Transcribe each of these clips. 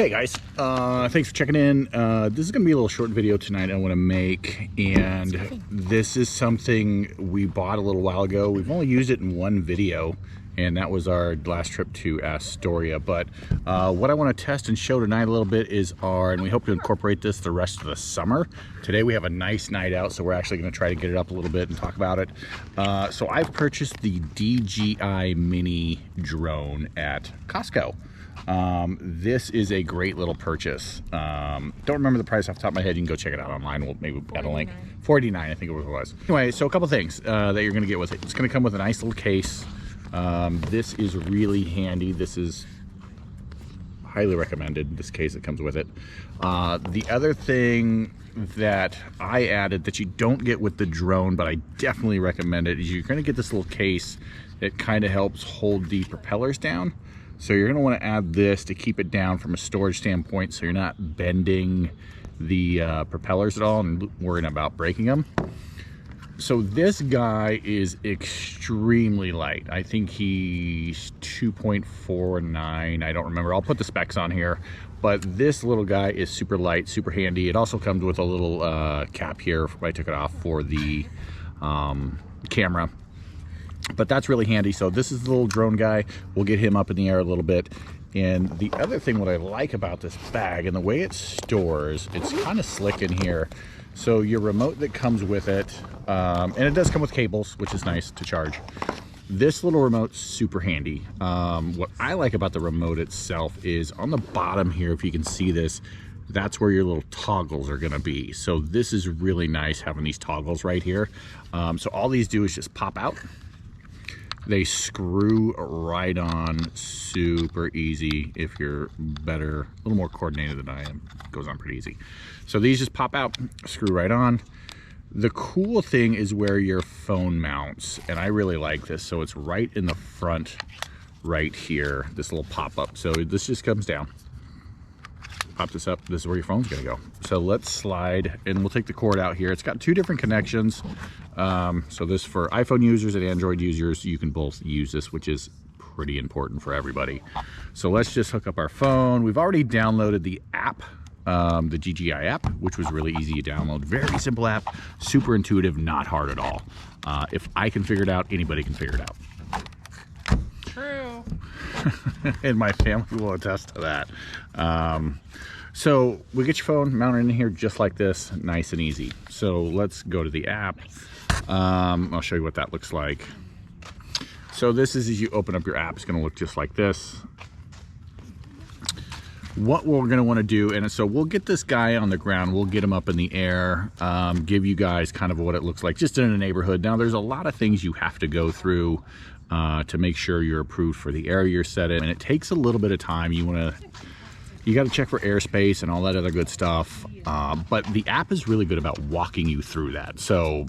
Hey guys, thanks for checking in. This is gonna be a little short video tonight I want to make, and this is something we bought a little while ago. We've only used it in one video, and that was our last trip to Astoria. But what I want to test and show tonight a little bit is and we hope to incorporate this the rest of the summer. Today we have a nice night out, so we're actually going to try to get it up a little bit and talk about it. So I've purchased the DJI mini drone at Costco. This is a great little purchase. Don't remember the price off the top of my head. You can go check it out online. We'll maybe add a link. $49, I think it was. Anyway, so a couple things that you're going to get with it. It's going to come with a nice little case. This is really handy. This is highly recommended, this case that comes with it. The other thing that I added that you don't get with the drone, but I definitely recommend it, is you're going to get this little case that kind of helps hold the propellers down. So you're going to want to add this to keep it down from a storage standpoint, so you're not bending the propellers at all and worrying about breaking them. So this guy is extremely light. I think he's 2.49. I don't remember. I'll put the specs on here. But this little guy is super light, super handy. It also comes with a little cap here. I took it off for the camera. But that's really handy. So this is the little drone guy. We'll get him up in the air a little bit. And the other thing, what I like about this bag and the way it stores, it's kind of slick in here. So your remote that comes with it, and it does come with cables, which is nice to charge. This little remote's super handy. What I like about the remote itself is on the bottom here, if you can see this, that's where your little toggles are gonna be. So this is really nice having these toggles right here. So all these do is just pop out. They screw right on, super easy. If you're better, a little more coordinated than I am, it goes on pretty easy. So these just pop out, screw right on. The cool thing is where your phone mounts, and I really like this. So it's right in the front right here, this little pop-up. So this just comes down. Pop this up, this is where your phone's gonna go. So let's slide, and we'll take the cord out here. It's got two different connections. So this for iPhone users and Android users, you can both use this, which is pretty important for everybody. So let's just hook up our phone. We've already downloaded the app, the DJI app, which was really easy to download. Very simple app, super intuitive, not hard at all. If I can figure it out, anybody can figure it out. True. And my family will attest to that. So we get your phone mounted in here just like this, nice and easy. So let's go to the app. I'll show you what that looks like. So this is, as you open up your app, it's going to look just like this. What we're going to want to do, and so we'll get this guy on the ground, we'll get him up in the air, give you guys kind of what it looks like just in a neighborhood. Now there's a lot of things you have to go through to make sure you're approved for the area you're set in, and it takes a little bit of time. You got to check for airspace and all that other good stuff, but the app is really good about walking you through that. So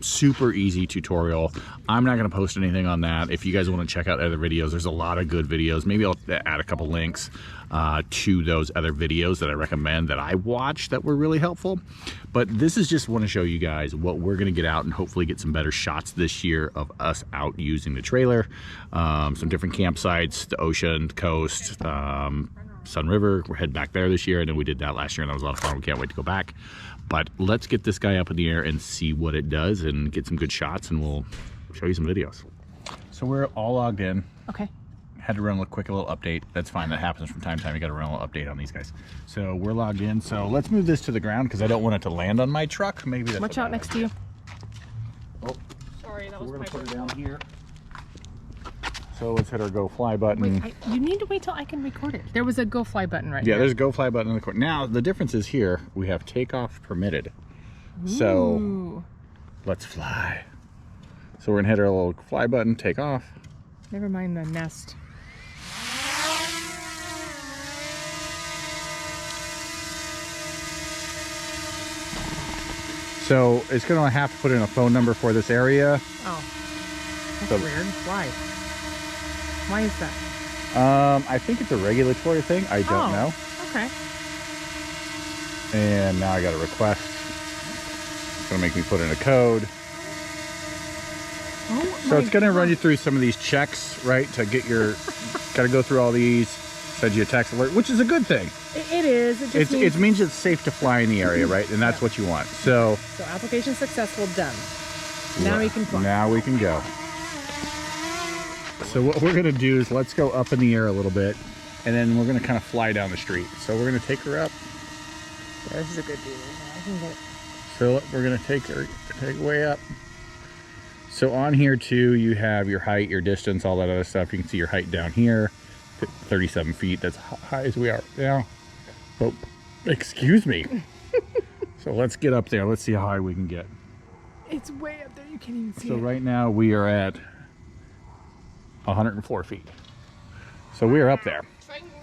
super easy tutorial. I'm not going to post anything on that. If you guys want to check out other videos, there's a lot of good videos. Maybe I'll add a couple links to those other videos that I recommend that I watched that were really helpful. But this is just want to show you guys what we're going to get out and hopefully get some better shots this year of us out using the trailer. Some different campsites, the ocean, the coast, Sun River. We're heading back there this year, and then we did that last year, and that was a lot of fun. We can't wait to go back. But let's get this guy up in the air and see what it does and get some good shots, and we'll show you some videos. So we're all logged in. Okay. Had to run a quick little update. That's fine. That happens from time to time. You got to run a little update on these guys. So we're logged in. So let's move this to the ground because I don't want it to land on my truck. Maybe that's watch out next to you. Oh, sorry, that was we're my gonna put it down here. So let's hit our go fly button. Wait, you need to wait till I can record it. There was a go fly button right Yeah, here. there's a go fly button in the corner. Now the difference is here we have takeoff permitted. So Ooh. let's fly. So we're gonna hit our little fly button, take off. Never mind the nest. So it's gonna have to put in a phone number for this area. Oh, that's weird. Why? Why is that? I think it's a regulatory thing. I don't know. Okay. And now I got a request. It's gonna make me put in a code. Oh, so it's gonna run you through some of these checks, right? To get your, gotta go through all these. sends you a text alert, which is a good thing. It is. It just It means it's safe to fly in the area, right? And that's what you want. So application successful, done. Now we can fly. Now we can go. So what we're gonna do is let's go up in the air a little bit, and then we're gonna kind of fly down the street. So we're gonna take her up. Yeah, this is a good view. I can get it. So we're gonna take her way up. So on here too, you have your height, your distance, all that other stuff. You can see your height down here, 37 feet. That's high as we are now. Oh, excuse me. So let's get up there. Let's see how high we can get. It's way up there. You can't even see So it. right now we are at 104 feet. So we are up there.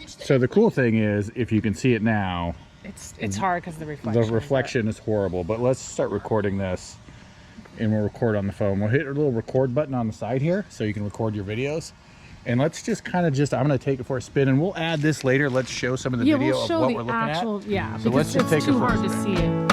So the cool thing is, if you can see it now, it's hard because the reflection. the reflection is horrible. But let's start recording this, and we'll record on the phone. We'll hit a little record button on the side here so you can record your videos. And let's just I'm going to take it for a spin, and we'll add this later. Let's show some of the video of what we're looking at. Yeah, so let's just it's take too it for hard a to spin. see it.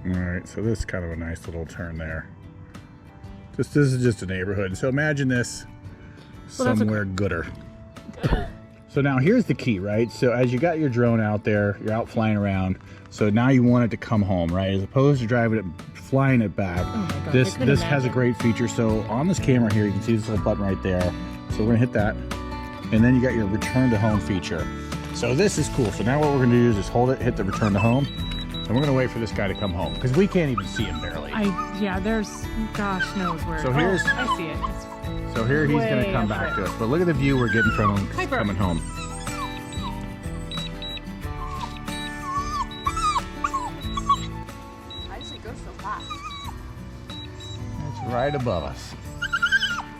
All right, so this is kind of a nice little turn there. This is just a neighborhood. So imagine this somewhere gooder. So now here's the key, right? So as you got your drone out there, you're out flying around. So now you want it to come home, right? As opposed to driving it, flying it back. Oh my God, This has a great feature. So on this camera here, you can see this little button right there. So we're gonna hit that, and then you got your return to home feature. So this is cool. So now what we're gonna do is just hold it, hit the return to home, and we're gonna wait for this guy to come home because we can't even see him barely. There's gosh knows where. So here's- I see it. So here he's Way gonna come up back there. to us. But look at the view we're getting from him Piper. coming home. Why does it go so fast? It's right above us.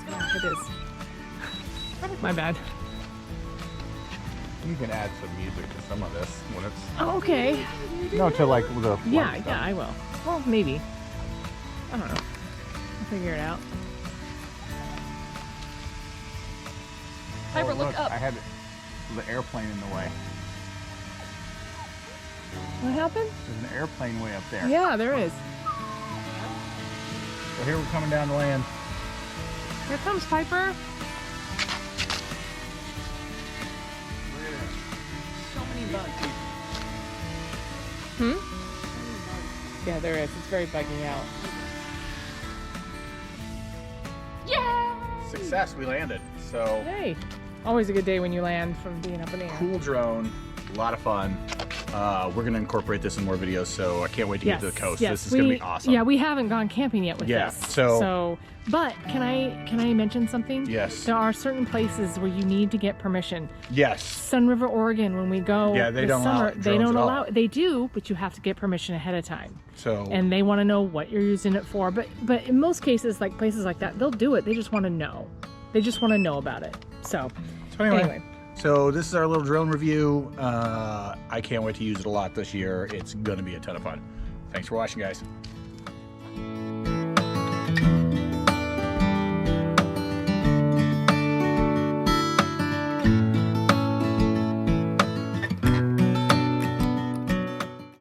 Yeah, it is. My bad. You can add some music to some of this when it's Oh, okay. no to like the Yeah, stuff. yeah, I will. Well, maybe. I don't know. I'll figure it out. Piper, Oh, look up. I had the airplane in the way. What happened? There's an airplane way up there. Yeah, there is. So here we're coming down the land. Here comes Piper. So many bugs. Yeah, there is. It's very buggy out. Yeah! Success, we landed. So Hey, always a good day when you land from being up in the air. cool drone, a lot of fun. We're gonna incorporate this in more videos, so I can't wait to get to the coast. This is gonna be awesome. Yeah, we haven't gone camping yet with Yeah, this. so- But can I mention something? Yes. There are certain places where you need to get permission. Yes. Sun River, Oregon, when we go Yeah, they this don't allow summer, they drones don't at all. allow it. They do, but you have to get permission ahead of time. So And they want to know what you're using it for. But in most cases, like places like that, they'll do it. They just want to know. They just want to know about it. So anyway. So this is our little drone review. I can't wait to use it a lot this year. It's gonna be a ton of fun. Thanks for watching, guys.